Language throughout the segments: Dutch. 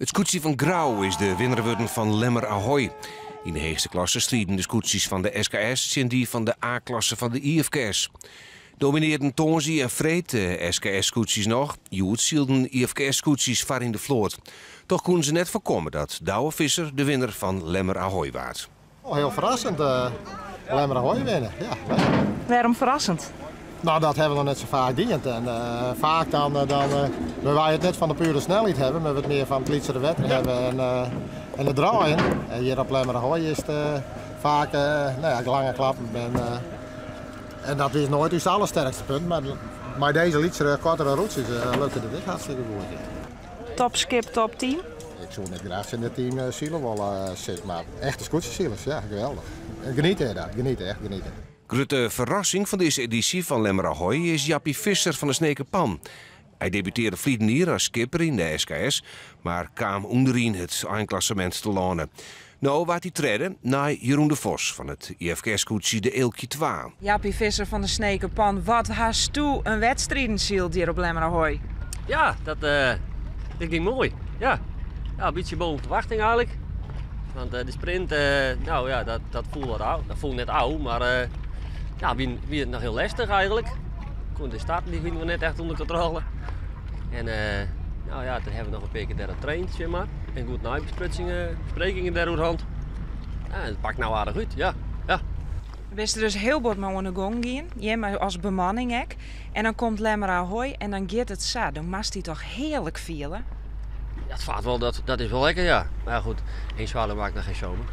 Het scootsie van Grauw is de winnaar geworden van Lemmer Ahoy. In de heegste klasse strijden de scootsies van de SKS en die van de A-klasse van de IFKS. Domineerden Tonzi en Freed de SKS-scootsies nog. Joet zielden IFKS-scootsies var in de vloot. Toch konden ze net voorkomen dat Douwe Visser de winnaar van Lemmer Ahoy waard. Heel verrassend, Lemmer Ahoy winnen. Ja. Waarom verrassend? Nou, dat hebben we nog net zo vaak dient. En vaak dan we wij het net van de pure snelheid hebben, maar we het meer van het liedse wetter hebben en de draaien. En hier op Lemmer Ahoy is het vaak lange klappen. En dat is nooit het allersterkste punt, maar met deze liedse kortere routes lukte het hartstikke goed. Top skip, top team? Ik zou net graag in het team Zielen willen zitten, maar echte scootjeszielers, ja, geweldig. Genieten daar, genieten. Grote verrassing van deze editie van Lemmer Ahoy is Jappie Visser van de Snekenpan. Hij debuteerde verleden jaar als skipper in de SKS, maar kwam onderin het eindklassement te lonen. Nou werd hij treden naar Jeroen de Vos van het IFK-scootsie de Eelkje 2. Jappie Visser van de Snekenpan, wat haast toe een wedstrijdenziel hier op Lemmer Ahoy? Ja, dat ging mooi. Ja, een beetje boven verwachting eigenlijk. Want de sprint, dat voelde wat oud. Dat voelde net oud, maar wie het nog heel lastig eigenlijk. De start die vinden we net echt onder controle. En toen hebben we nog een paar keer daar getraind, zeg maar. En goed besprekingen daar rond. Ja, het pakt nou aardig uit, ja. We wist er dus heel wat mee aan de gang gaan, ja, maar als bemanning ook. En dan komt Lemmer Ahoy en dan gaat het zo. Dan mast hij toch heerlijk vielen. Ja, het vaart wel, dat is wel lekker, ja. Maar goed, geen zwaarder maakt nog geen zomer.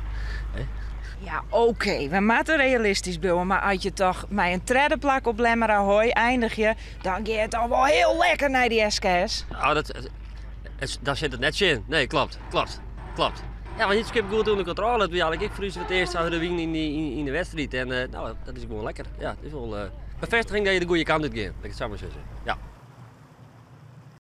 Ja, oké, we moeten realistisch blijven, maar als je toch met een treddenplak op Lemmer Ahoy eindig je, dan gaat het al wel heel lekker naar die SKS. Nou, daar zit het net in. Nee, klopt. Ja, want je skip goed onder controle. Het was ik vroeg het eerst zouden winnen in de wedstrijd. En dat is gewoon lekker. Ja, het is wel bevestiging dat je de goede kant uit gaat. Dat ik het zo maar zeggen. Ja.